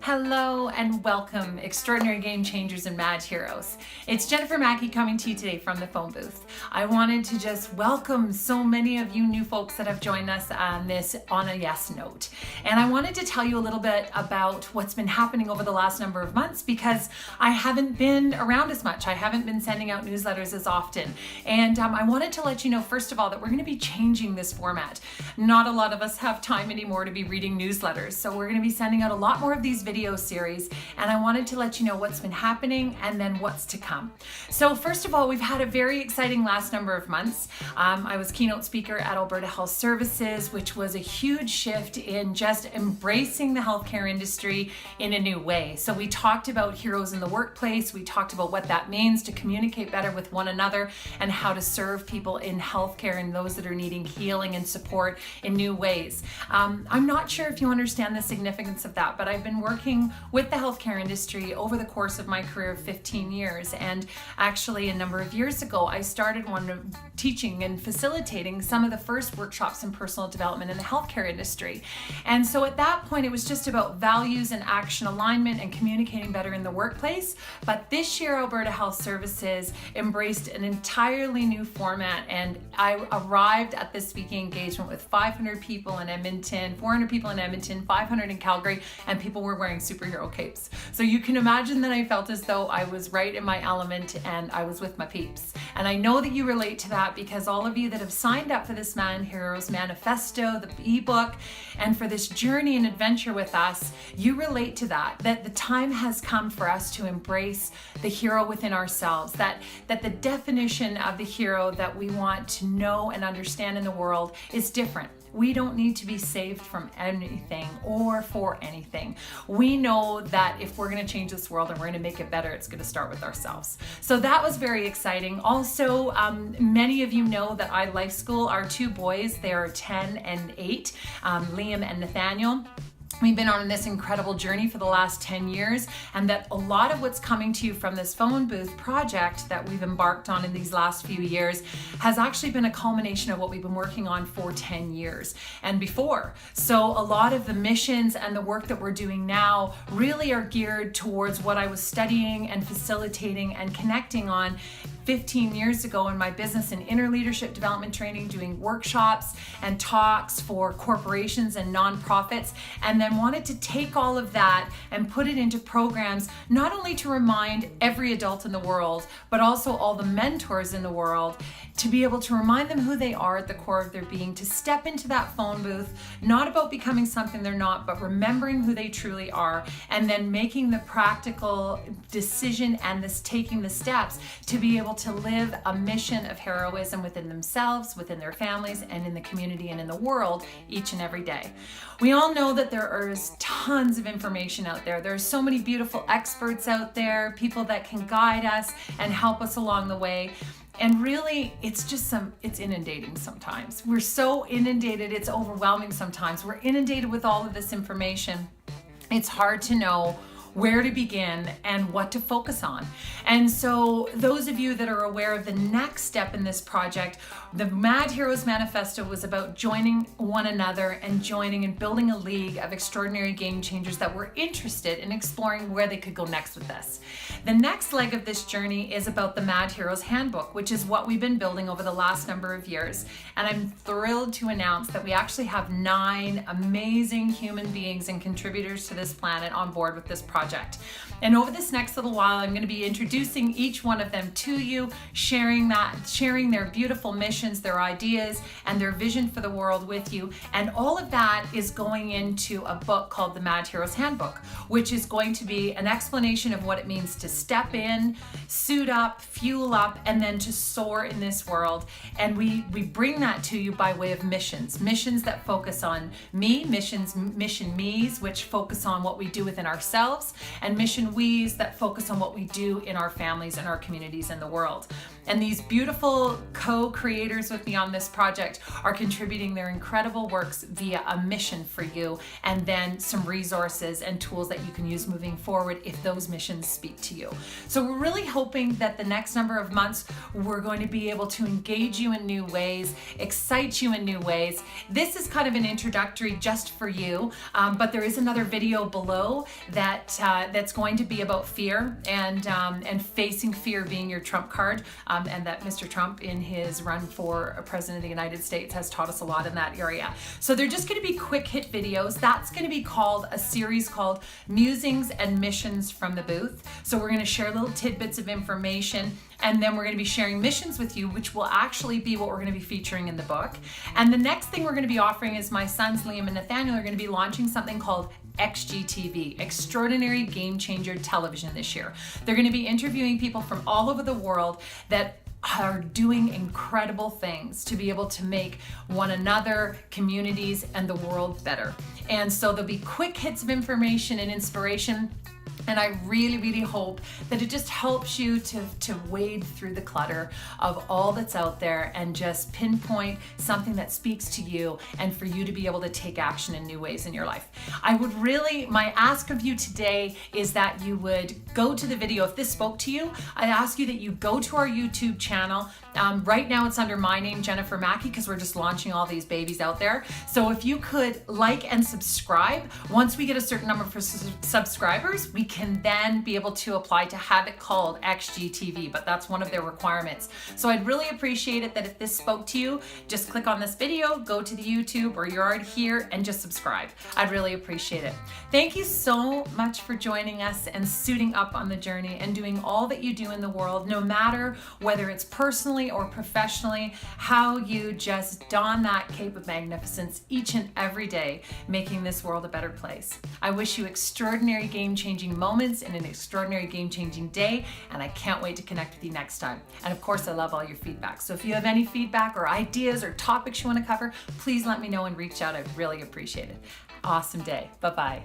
Hello and welcome, extraordinary game changers and mad heroes. It's Jennifer Mackey coming to you today from the phone booth. I wanted to just welcome so many of you new folks that have joined us on this On a Yes note. And I wanted to tell you a little bit about what's been happening over the last number of months because I haven't been around as much. I haven't been sending out newsletters as often. And I wanted to let you know, first of all, that we're going to be changing this format. Not a lot of us have time anymore to be reading newsletters. So we're going to be sending out a lot more of these video series, and I wanted to let you know what's been happening and then what's to come. So first of all, we've had a very exciting last number of months. I was keynote speaker at Alberta Health Services, which was a huge shift in just embracing the healthcare industry in a new way. So we talked about heroes in the workplace, we talked about what that means to communicate better with one another and how to serve people in healthcare and those that are needing healing and support in new ways. I'm not sure if you understand the significance of that, but I've been working with the healthcare industry over the course of my career of 15 years. And actually a number of years ago, I started teaching and facilitating some of the first workshops in personal development in the healthcare industry. And so at that point, it was just about values and action alignment and communicating better in the workplace. But this year, Alberta Health Services embraced an entirely new format. And I arrived at this speaking engagement with 500 people in Edmonton, 400 people in Edmonton, 500 in Calgary, and people were wearing superhero capes. So you can imagine that I felt as though I was right in my element and I was with my peeps. And I know that you relate to that because all of you that have signed up for this Man Heroes Manifesto, the ebook, and for this journey and adventure with us, you relate to that the time has come for us to embrace the hero within ourselves, that the definition of the hero that we want to know and understand in the world is different. We don't need to be saved from anything or for anything. We know that if we're going to change this world and we're going to make it better, it's going to start with ourselves. So that was very exciting. Also, many of you know that I life school our two boys. They are 10 and 8, Liam and Nathaniel. We've been on this incredible journey for the last 10 years, and that a lot of what's coming to you from this phone booth project that we've embarked on in these last few years has actually been a culmination of what we've been working on for 10 years and before. So a lot of the missions and the work that we're doing now really are geared towards what I was studying and facilitating and connecting on 15 years ago in my business and inner leadership development training, doing workshops and talks for corporations and nonprofits, and then wanted to take all of that and put it into programs, not only to remind every adult in the world, but also all the mentors in the world, to be able to remind them who they are at the core of their being, to step into that phone booth, not about becoming something they're not, but remembering who they truly are, and then making the practical decision and taking the steps to be able to live a mission of heroism within themselves, within their families, and in the community and in the world each and every day. We all know that there is tons of information out there. There are so many beautiful experts out there, people that can guide us and help us along the way. And really, it's inundating sometimes. We're so inundated, it's overwhelming sometimes. We're inundated with all of this information. It's hard to know where to begin and what to focus on. And so those of you that are aware of the next step in this project, the Mad Heroes Manifesto was about joining one another and joining and building a league of extraordinary game changers that were interested in exploring where they could go next with this. The next leg of this journey is about the Mad Heroes Handbook, which is what we've been building over the last number of years. And I'm thrilled to announce that we actually have 9 amazing human beings and contributors to this planet on board with this project. And over this next little while, I'm going to be introducing each one of them to you, sharing their beautiful missions, their ideas, and their vision for the world with you. And all of that is going into a book called the Mad Heroes Handbook, which is going to be an explanation of what it means to step in, suit up, fuel up, and then to soar in this world. And we bring that to you by way of missions that focus on me, mission me's, which focus on what we do within ourselves, and mission wees that focus on what we do in our families and our communities in the world. And these beautiful co-creators with me on this project are contributing their incredible works via a mission for you, and then some resources and tools that you can use moving forward if those missions speak to you. So we're really hoping that the next number of months we're going to be able to engage you in new ways, excite you in new ways. This is kind of an introductory just for you, but there is another video below that that's going to be about fear and facing fear being your trump card. And that Mr. Trump in his run for President of the United States has taught us a lot in that area. So they're just going to be quick hit videos. That's going to be called a series called Musings and Missions from the Booth. So we're going to share little tidbits of information, and then we're going to be sharing missions with you, which will actually be what we're going to be featuring in the book. And the next thing we're going to be offering is my sons Liam and Nathaniel are going to be launching something called XGTV, Extraordinary Game Changer Television, this year. They're going to be interviewing people from all over the world that are doing incredible things to be able to make one another, communities, and the world better. And so there'll be quick hits of information and inspiration. And I really, really hope that it just helps you to wade through the clutter of all that's out there and just pinpoint something that speaks to you, and for you to be able to take action in new ways in your life. My ask of you today is that you would go to the video. If this spoke to you, I ask you that you go to our YouTube channel. Right now it's under my name, Jennifer Mackey, because we're just launching all these babies out there. So if you could like and subscribe, once we get a certain number of subscribers, we can then be able to apply to have it called XGTV, but that's one of their requirements. So I'd really appreciate it that if this spoke to you, just click on this video, go to the YouTube, or you're already here, and just subscribe. I'd really appreciate it. Thank you so much for joining us and suiting up on the journey and doing all that you do in the world, no matter whether it's personally or professionally, how you just don that cape of magnificence each and every day, making this world a better place. I wish you extraordinary game-changing moments in an extraordinary game-changing day, and I can't wait to connect with you next time. And of course, I love all your feedback. So if you have any feedback or ideas or topics you want to cover, please let me know and reach out. I'd really appreciate it. Awesome day. Bye-bye.